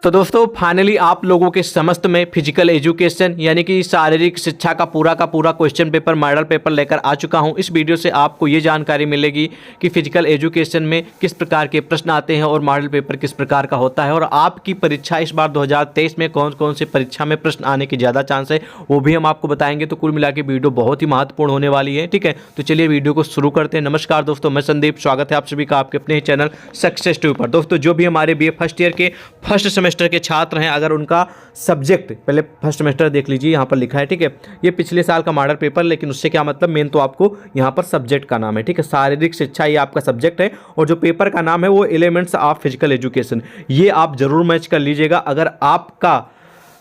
तो दोस्तों फाइनली आप लोगों के समस्त में फिजिकल एजुकेशन यानी कि शारीरिक शिक्षा का पूरा क्वेश्चन पेपर मॉडल पेपर लेकर आ चुका हूं। इस वीडियो से आपको ये जानकारी मिलेगी कि फिजिकल एजुकेशन में किस प्रकार के प्रश्न आते हैं और मॉडल पेपर किस प्रकार का होता है और आपकी परीक्षा इस बार 2023 में कौन कौन से परीक्षा में प्रश्न आने की ज़्यादा चांस है वो भी हम आपको बताएंगे। तो कुल मिला के वीडियो बहुत ही महत्वपूर्ण होने वाली है। ठीक है, तो चलिए वीडियो को शुरू करते हैं। नमस्कार दोस्तों, मैं संदीप, स्वागत है आप सभी का आपके अपने ही चैनल सक्सेस ट्यूब पर। दोस्तों जो भी हमारे बीए फर्स्ट ईयर के फर्स्ट सेमेस्टर के छात्र हैं, अगर उनका सब्जेक्ट पहले फर्स्ट सेमेस्टर देख लीजिए, यहाँ पर लिखा है। ठीक है, ये पिछले साल का मॉडल पेपर, लेकिन उससे क्या मतलब, मेन तो आपको यहाँ पर सब्जेक्ट का नाम है। ठीक है, शारीरिक शिक्षा ये आपका सब्जेक्ट है और जो पेपर का नाम है वो एलिमेंट्स ऑफ फिजिकल एजुकेशन। ये आप जरूर मैच कर लीजिएगा। अगर आपका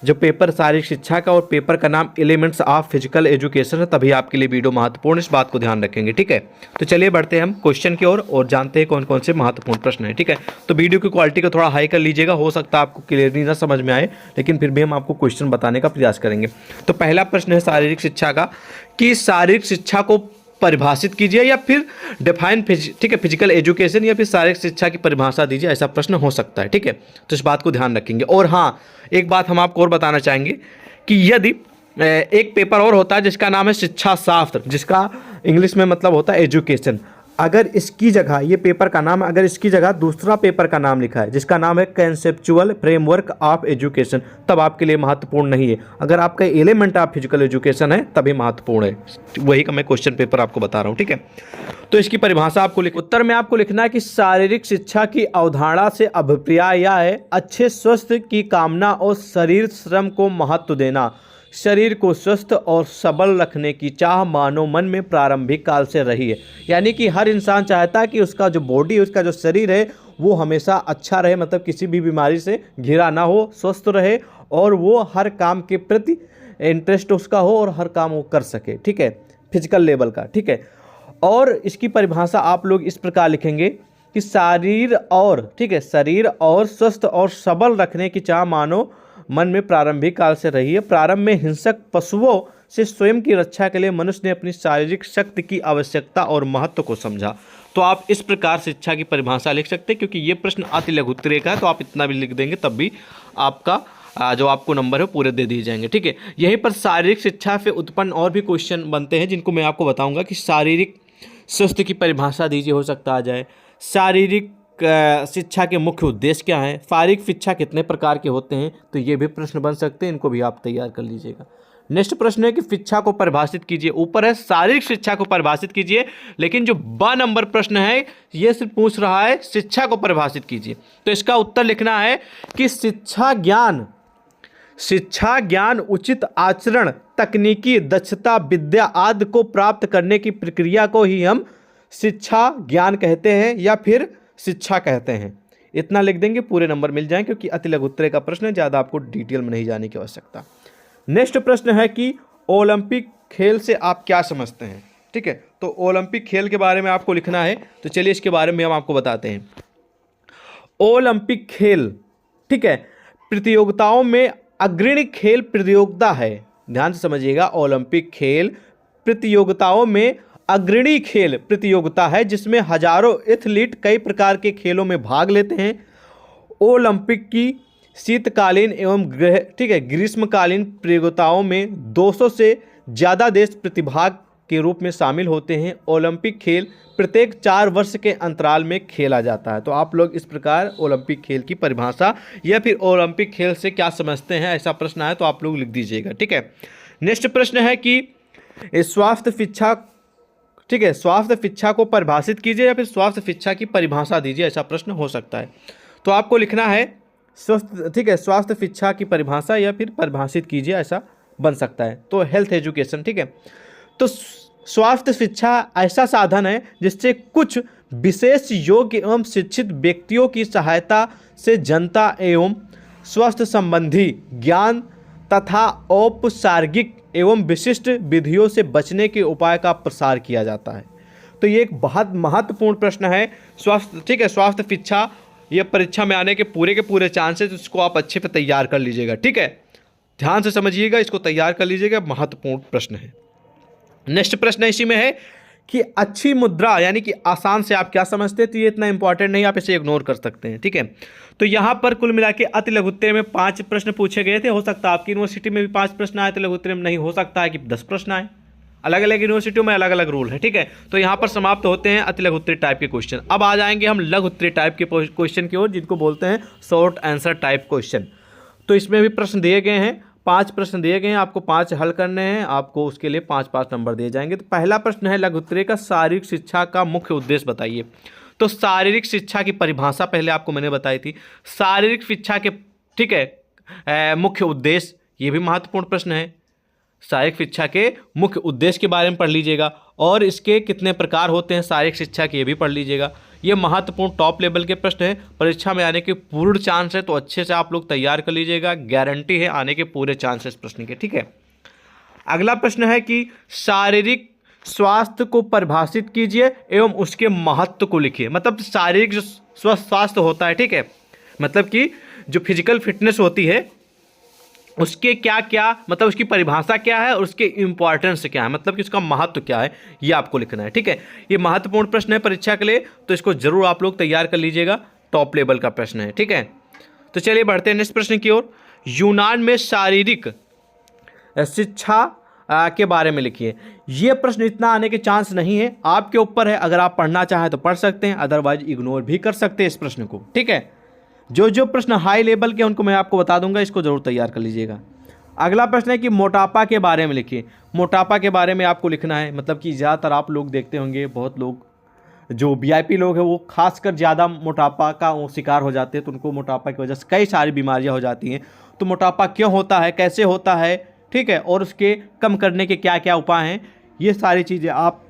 जो पेपर शारीरिक शिक्षा का और पेपर का नाम एलिमेंट्स ऑफ फिजिकल एजुकेशन है, तभी आपके लिए वीडियो महत्वपूर्ण, इस बात को ध्यान रखेंगे। ठीक है, तो चलिए बढ़ते हैं हम क्वेश्चन की ओर और जानते हैं कौन कौन से महत्वपूर्ण प्रश्न हैं। ठीक है, तो वीडियो की क्वालिटी को थोड़ा हाई कर लीजिएगा, हो सकता है आपको क्लियरली ना समझ में आए, लेकिन फिर भी हम आपको क्वेश्चन बताने का प्रयास करेंगे। तो पहला प्रश्न है शारीरिक शिक्षा का कि शारीरिक शिक्षा को परिभाषित कीजिए या फिर डिफाइन ठीक है फिजिकल एजुकेशन या फिर शारीरिक शिक्षा की परिभाषा दीजिए, ऐसा प्रश्न हो सकता है। ठीक है, तो इस बात को ध्यान रखेंगे। और हाँ, एक बात हम आपको और बताना चाहेंगे कि यदि एक पेपर और होता है जिसका नाम है शिक्षा शास्त्र, जिसका इंग्लिश में मतलब होता है एजुकेशन, अगर इसकी जगह ये पेपर का नाम, अगर इसकी जगह दूसरा पेपर का नाम लिखा है जिसका नाम है कंसेप्चुअल फ्रेमवर्क ऑफ एजुकेशन, तब आपके लिए महत्वपूर्ण नहीं है। अगर आपका एलिमेंट ऑफ फिजिकल एजुकेशन है तभी महत्वपूर्ण है। वही का मैं क्वेश्चन पेपर आपको बता रहा हूँ। ठीक है, तो इसकी परिभाषा आपको उत्तर में आपको लिखना है कि शारीरिक शिक्षा की अवधारणा से अभिप्राय यह है अच्छे स्वास्थ्य की कामना और शरीर श्रम को महत्व देना। शरीर को स्वस्थ और सबल रखने की चाह मानव मन में प्रारंभिक काल से रही है। यानी कि हर इंसान चाहता है कि उसका जो बॉडी, उसका जो शरीर है वो हमेशा अच्छा रहे, मतलब किसी भी बीमारी से घिरा ना हो, स्वस्थ रहे और वो हर काम के प्रति इंटरेस्ट उसका हो और हर काम वो कर सके। ठीक है, फिजिकल लेवल का। ठीक है, और इसकी परिभाषा आप लोग इस प्रकार लिखेंगे कि शरीर और स्वस्थ और सबल रखने की चाह मानव मन में प्रारंभिक काल से रही है। प्रारंभ में हिंसक पशुओं से स्वयं की रक्षा के लिए मनुष्य ने अपनी शारीरिक शक्ति की आवश्यकता और महत्व को समझा। तो आप इस प्रकार शिक्षा की परिभाषा लिख सकते हैं, क्योंकि ये प्रश्न अति लघु उत्तरीय का है, तो आप इतना भी लिख देंगे तब भी आपका जो आपको नंबर है पूरे दे दिए जाएंगे। ठीक है, यहीं पर शारीरिक शिक्षा से उत्पन्न और भी क्वेश्चन बनते हैं जिनको मैं आपको बताऊंगा कि शारीरिक स्वास्थ्य की परिभाषा दीजिए, हो सकता आ जाए। शारीरिक शिक्षा के मुख्य उद्देश्य क्या है, शारीरिक शिक्षा कितने प्रकार के होते हैं, तो ये भी प्रश्न बन सकते हैं, इनको भी आप तैयार कर लीजिएगा। नेक्स्ट प्रश्न है कि शिक्षा को परिभाषित कीजिए। ऊपर है शारीरिक शिक्षा को परिभाषित कीजिए, लेकिन जो ब नंबर प्रश्न है ये सिर्फ पूछ रहा है शिक्षा को परिभाषित कीजिए। तो इसका उत्तर लिखना है कि शिक्षा ज्ञान उचित आचरण, तकनीकी दक्षता, विद्या आदि को प्राप्त करने की प्रक्रिया को ही हम शिक्षा ज्ञान कहते हैं या फिर शिक्षा कहते हैं। इतना लिख देंगे, पूरे नंबर मिल जाएंगे, क्योंकि अति लघु उत्तरीय का प्रश्न है, ज़्यादा आपको डिटेल में नहीं जाने की आवश्यकता। नेक्स्ट प्रश्न है कि ओलंपिक खेल से आप क्या समझते हैं। ठीक है, तो ओलंपिक खेल के बारे में आपको लिखना है, तो चलिए इसके बारे में हम आपको बताते हैं। ओलंपिक खेल, ठीक है, प्रतियोगिताओं में अग्रणी खेल प्रतियोगिता है। ध्यान से समझिएगा, ओलंपिक खेल प्रतियोगिताओं में अग्रणी खेल प्रतियोगिता है जिसमें हजारों एथलीट कई प्रकार के खेलों में भाग लेते हैं। ओलंपिक की शीतकालीन एवं ग्रीष्मकालीन प्रतियोगिताओं में 200 से ज़्यादा देश प्रतिभाग के रूप में शामिल होते हैं। ओलंपिक खेल प्रत्येक 4 वर्ष के अंतराल में खेला जाता है। तो आप लोग इस प्रकार ओलंपिक खेल की परिभाषा या फिर ओलंपिक खेल से क्या समझते हैं, ऐसा प्रश्न है तो आप लोग लिख दीजिएगा। ठीक है, नेक्स्ट प्रश्न है कि स्वास्थ्य शिक्षा, ठीक है, स्वास्थ्य शिक्षा को परिभाषित कीजिए या फिर स्वास्थ्य शिक्षा की परिभाषा दीजिए, ऐसा प्रश्न हो सकता है। तो आपको लिखना है स्वास्थ्य शिक्षा की परिभाषा या फिर परिभाषित कीजिए, ऐसा बन सकता है। तो हेल्थ एजुकेशन। ठीक है, तो स्वास्थ्य शिक्षा ऐसा साधन है जिससे कुछ विशेष योग्य एवं शिक्षित व्यक्तियों की सहायता से जनता एवं स्वास्थ्य संबंधी ज्ञान तथा औपचारिक एवं विशिष्ट विधियों से बचने के उपाय का प्रसार किया जाता है। तो ये एक बहुत महत्वपूर्ण प्रश्न है स्वास्थ्य। ठीक है, स्वास्थ्य शिक्षा ये परीक्षा में आने के पूरे चांसेस, इसको आप अच्छे पे तैयार कर लीजिएगा। ठीक है, ध्यान से समझिएगा, इसको तैयार कर लीजिएगा, महत्वपूर्ण प्रश्न है। नेक्स्ट प्रश्न इसी में है कि अच्छी मुद्रा यानी कि आसान से आप क्या समझते हैं, तो ये इतना इंपॉर्टेंट नहीं, आप इसे इग्नोर कर सकते हैं, ठीक है। तो यहाँ पर कुल मिला के अति लघु उत्तरीय में 5 प्रश्न पूछे गए थे। हो सकता है आपकी यूनिवर्सिटी में भी 5 प्रश्न आए, तो लघु उत्तरीय में नहीं, हो सकता है कि 10 प्रश्न आए। अलग अलग यूनिवर्सिटियों में अलग अलग रूल है, ठीक है। तो यहाँ पर समाप्त होते हैं अति लघु उत्तरीय टाइप के क्वेश्चन। अब आ जाएंगे हम लघु उत्तरीय टाइप के क्वेश्चन की ओर, जिनको बोलते हैं शॉर्ट आंसर टाइप क्वेश्चन। तो इसमें भी प्रश्न दिए गए हैं, 5 प्रश्न दिए गए हैं, आपको 5 हल करने हैं, आपको उसके लिए 5-5 नंबर दिए जाएंगे। तो पहला प्रश्न है लघु उत्तरीय का शारीरिक शिक्षा का मुख्य उद्देश्य बताइए। तो शारीरिक शिक्षा की परिभाषा पहले आपको मैंने बताई थी। शारीरिक शिक्षा के, ठीक है, मुख्य उद्देश्य, ये भी महत्वपूर्ण प्रश्न है। शारीरिक शिक्षा के मुख्य उद्देश्य के बारे में पढ़ लीजिएगा, और इसके कितने प्रकार होते हैं शारीरिक शिक्षा के, ये भी पढ़ लीजिएगा। ये महत्वपूर्ण टॉप लेवल के प्रश्न है, परीक्षा में आने के पूर्ण चांस है, तो अच्छे से आप लोग तैयार कर लीजिएगा, गारंटी है आने के पूरे चांस है इस प्रश्न के, ठीक है। अगला प्रश्न है कि शारीरिक स्वास्थ्य को परिभाषित कीजिए एवं उसके महत्व को लिखिए। मतलब शारीरिक जो स्वास्थ्य होता है, ठीक है, मतलब कि जो फिजिकल फिटनेस होती है उसके क्या क्या, मतलब उसकी परिभाषा क्या है और उसके इंपॉर्टेंस क्या है, मतलब कि उसका महत्व क्या है, ये आपको लिखना है, ठीक है। ये महत्वपूर्ण प्रश्न है परीक्षा के लिए, तो इसको जरूर आप लोग तैयार कर लीजिएगा, टॉप लेवल का प्रश्न है, ठीक है। तो चलिए बढ़ते हैं नेक्स्ट प्रश्न की ओर। यूनान में शारीरिक शिक्षा के बारे में लिखिए। ये प्रश्न इतना आने के चांस नहीं है, आपके ऊपर है, अगर आप पढ़ना चाहें तो पढ़ सकते हैं, अदरवाइज इग्नोर भी कर सकते हैं इस प्रश्न को, ठीक है। जो जो प्रश्न हाई लेवल के उनको मैं आपको बता दूंगा, इसको जरूर तैयार कर लीजिएगा। अगला प्रश्न है कि मोटापा के बारे में लिखिए। मोटापा के बारे में आपको लिखना है, मतलब कि ज़्यादातर आप लोग देखते होंगे, बहुत लोग जो वीआईपी लोग हैं वो खासकर ज़्यादा मोटापा का वो शिकार हो जाते हैं, तो उनको मोटापा की वजह से कई सारी बीमारियां हो जाती हैं। तो मोटापा क्यों होता है, कैसे होता है, ठीक है, और उसके कम करने के क्या क्या उपाय हैं, ये सारी चीज़ें आप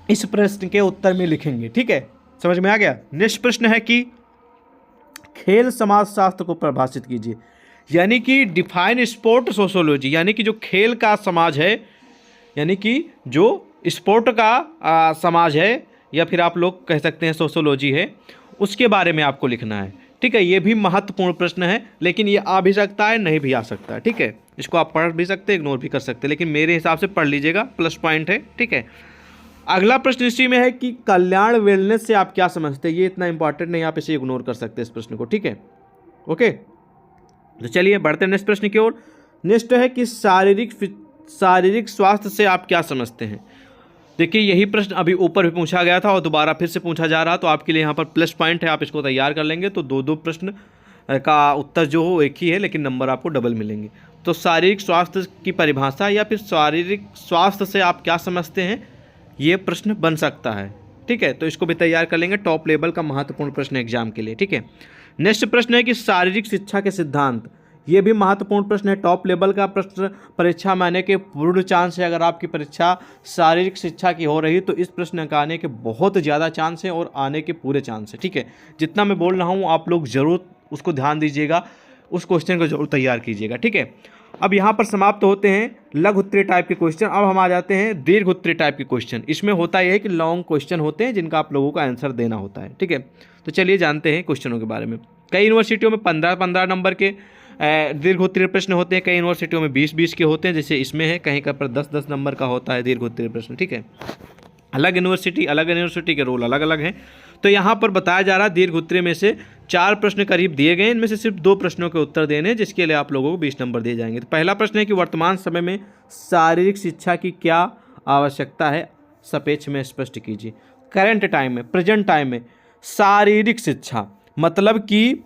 इस प्रश्न के उत्तर में लिखेंगे, ठीक है। समझ में आ गया। नेक्स्ट प्रश्न है कि खेल समाज शास्त्र को परिभाषित कीजिए, यानी कि डिफाइन स्पोर्ट सोशोलॉजी, यानी कि जो खेल का समाज है, यानी कि जो स्पोर्ट का समाज है, या फिर आप लोग कह सकते हैं सोशोलॉजी है, उसके बारे में आपको लिखना है, ठीक है। ये भी महत्वपूर्ण प्रश्न है, लेकिन ये आ भी सकता है, नहीं भी आ सकता है, ठीक है। इसको आप पढ़ भी सकते हैं, इग्नोर भी कर सकते हैं, लेकिन मेरे हिसाब से पढ़ लीजिएगा, प्लस पॉइंट है, ठीक है। अगला प्रश्न इसी में है कि कल्याण वेलनेस से आप क्या समझते हैं। ये इतना इंपॉर्टेंट नहीं, आप इसे इग्नोर कर सकते हैं इस प्रश्न को, ठीक है, ओके। तो चलिए बढ़ते हैं नेक्स्ट प्रश्न की ओर। नेक्स्ट है कि शारीरिक स्वास्थ्य से आप क्या समझते हैं। देखिए यही प्रश्न अभी ऊपर भी पूछा गया था और दोबारा फिर से पूछा जा रहा, तो आपके लिए यहाँ पर प्लस पॉइंट है, आप इसको तैयार कर लेंगे तो 2-2 प्रश्न का उत्तर जो हो एक ही है, लेकिन नंबर आपको डबल मिलेंगे। तो शारीरिक स्वास्थ्य की परिभाषा या फिर शारीरिक स्वास्थ्य से आप क्या समझते हैं, ये प्रश्न बन सकता है, ठीक है। तो इसको भी तैयार कर लेंगे, टॉप लेवल का महत्वपूर्ण प्रश्न एग्जाम के लिए, ठीक है। नेक्स्ट प्रश्न है कि शारीरिक शिक्षा के सिद्धांत, ये भी महत्वपूर्ण प्रश्न है, टॉप लेवल का प्रश्न, परीक्षा में आने के पूर्ण चांस है। अगर आपकी परीक्षा शारीरिक शिक्षा की हो रही है तो इस प्रश्न का आने के बहुत ज़्यादा चांस है और आने के पूरे चांस है, ठीक है। जितना मैं बोल रहा हूँ आप लोग ज़रूर उसको ध्यान दीजिएगा, उस क्वेश्चन को जरूर तैयार कीजिएगा, ठीक है। अब यहाँ पर समाप्त होते हैं लघु उत्तरीय टाइप के क्वेश्चन। अब हम आ जाते हैं दीर्घ उत्तरीय टाइप के क्वेश्चन। इसमें होता यह है कि लॉन्ग क्वेश्चन होते हैं जिनका आप लोगों को आंसर देना होता है, ठीक है। तो चलिए जानते हैं क्वेश्चनों के बारे में। कई यूनिवर्सिटियों में 15-15 नंबर के दीर्घ उत्तरीय प्रश्न होते हैं, कई यूनिवर्सिटियों में 20-20 के होते हैं, जैसे इसमें है, कहीं का पर 10-10 नंबर का होता है दीर्घ उत्तरीय प्रश्न, ठीक है। अलग यूनिवर्सिटी के रोल अलग अलग हैं। तो यहाँ पर बताया जा रहा है दीर्घ उत्तरीय में से 4 प्रश्न करीब दिए गए, इनमें से सिर्फ 2 प्रश्नों के उत्तर देने, जिसके लिए आप लोगों को 20 नंबर दिए जाएंगे। तो पहला प्रश्न है कि वर्तमान समय में शारीरिक शिक्षा की क्या आवश्यकता है, सापेक्ष में स्पष्ट कीजिए। करंट टाइम में, प्रेजेंट टाइम में शारीरिक शिक्षा मतलब कि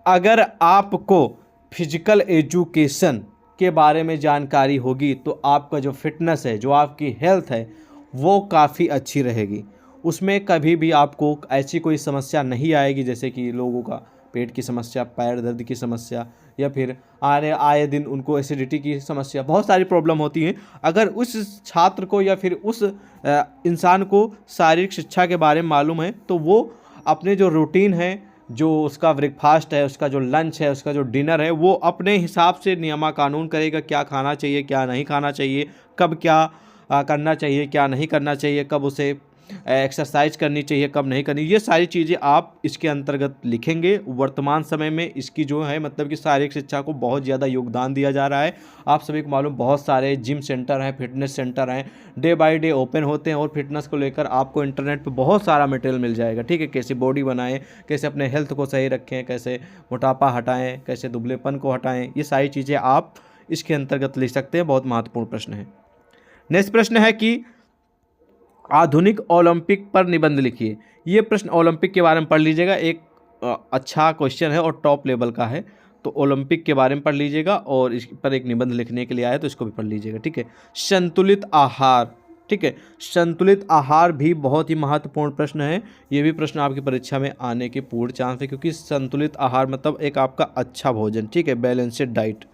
अगर आपको फिजिकल एजुकेशन के बारे में जानकारी होगी तो आपका जो फिटनेस है, जो आपकी हेल्थ है, वो काफ़ी अच्छी रहेगी। उसमें कभी भी आपको ऐसी कोई समस्या नहीं आएगी, जैसे कि लोगों का पेट की समस्या, पैर दर्द की समस्या, या फिर आए दिन उनको एसिडिटी की समस्या, बहुत सारी प्रॉब्लम होती हैं। अगर उस छात्र को या फिर उस इंसान को शारीरिक शिक्षा के बारे में मालूम है तो वो अपने जो रूटीन है, जो उसका ब्रेकफास्ट है, उसका जो लंच है, उसका जो डिनर है, वो अपने हिसाब से नियमा कानून करेगा, क्या खाना चाहिए, क्या नहीं खाना चाहिए, कब क्या करना चाहिए, क्या नहीं करना चाहिए, कब उसे एक्सरसाइज करनी चाहिए, कब नहीं करनी, ये सारी चीज़ें आप इसके अंतर्गत लिखेंगे। वर्तमान समय में इसकी जो है मतलब कि शारीरिक शिक्षा को बहुत ज़्यादा योगदान दिया जा रहा है। आप सभी को मालूम बहुत सारे जिम सेंटर हैं, फिटनेस सेंटर हैं, डे बाय डे ओपन होते हैं और फिटनेस को लेकर आपको इंटरनेट पर बहुत सारा मटेरियल मिल जाएगा। ठीक है, कैसे बॉडी बनाएं, कैसे अपने हेल्थ को सही रखें, कैसे मोटापा हटाएं, कैसे दुबलेपन को हटाएं, ये सारी चीज़ें आप इसके अंतर्गत लिख सकते हैं। बहुत महत्वपूर्ण प्रश्न है। नेक्स्ट प्रश्न है कि आधुनिक ओलंपिक पर निबंध लिखिए। ये प्रश्न ओलंपिक के बारे में पढ़ लीजिएगा, एक अच्छा क्वेश्चन है और टॉप लेवल का है, तो ओलंपिक के बारे में पढ़ लीजिएगा और इस पर एक निबंध लिखने के लिए आया तो इसको भी पढ़ लीजिएगा। ठीक है, संतुलित आहार, ठीक है, संतुलित आहार भी बहुत ही महत्वपूर्ण प्रश्न है। ये भी प्रश्न आपकी परीक्षा में आने के पूर्ण चांस है, क्योंकि संतुलित आहार मतलब एक आपका अच्छा भोजन। ठीक है, बैलेंस्ड डाइट।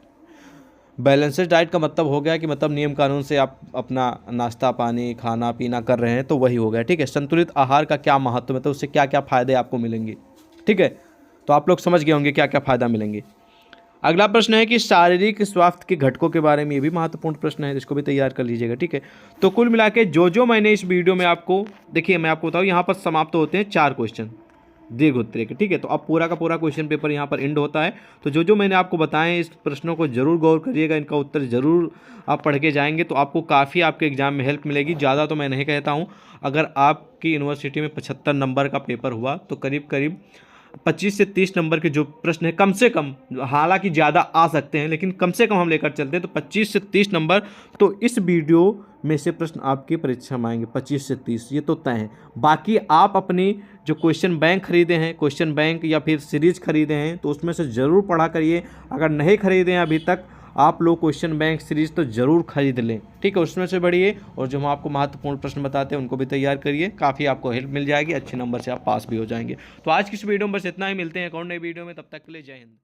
बैलेंस्ड डाइट का मतलब हो गया कि मतलब नियम कानून से आप अपना नाश्ता पानी खाना पीना कर रहे हैं, तो वही हो गया। ठीक है, संतुलित आहार का क्या महत्व है, तो उससे क्या क्या फ़ायदे आपको मिलेंगे। ठीक है, तो आप लोग समझ गए होंगे क्या क्या फ़ायदा मिलेंगे। अगला प्रश्न है कि शारीरिक स्वास्थ्य के घटकों के बारे में, ये भी महत्वपूर्ण प्रश्न है, इसको भी तैयार कर लीजिएगा। ठीक है, तो कुल मिला के जो मैंने इस वीडियो में आपको, देखिए मैं आपको बताऊँ, यहाँ पर समाप्त होते हैं 4 क्वेश्चन दीर्घ उत्तरीय के। ठीक है, तो अब पूरा का पूरा क्वेश्चन पेपर यहाँ पर एंड होता है। तो जो मैंने आपको बताएं इस प्रश्नों को जरूर गौर करिएगा, इनका उत्तर जरूर आप पढ़ के जाएंगे तो आपको काफ़ी आपके एग्जाम में हेल्प मिलेगी। ज़्यादा तो मैं नहीं कहता हूँ, अगर आपकी यूनिवर्सिटी में 75 नंबर का पेपर हुआ तो करीब करीब 25 से 30 नंबर के जो प्रश्न है कम से कम, हालांकि ज़्यादा आ सकते हैं लेकिन कम से कम हम लेकर चलते हैं तो 25 से 30 नंबर तो इस वीडियो में से प्रश्न आपकी परीक्षा में आएंगे। 25 से 30 ये तो तय है। बाकी आप अपनी जो क्वेश्चन बैंक खरीदे हैं, क्वेश्चन बैंक या फिर सीरीज खरीदे हैं, तो उसमें से ज़रूर पढ़ा करिए। अगर नहीं खरीदे हैं अभी तक आप लोग क्वेश्चन बैंक सीरीज तो ज़रूर खरीद लें। ठीक है, उसमें से बढ़िए और जो हम आपको महत्वपूर्ण प्रश्न बताते हैं उनको भी तैयार करिए, काफ़ी आपको हेल्प मिल जाएगी, अच्छे नंबर से आप पास भी हो जाएंगे। तो आज की इस वीडियो में बस इतना ही, मिलते हैं एक और नई वीडियो में, तब तक के लिए जय हिंद।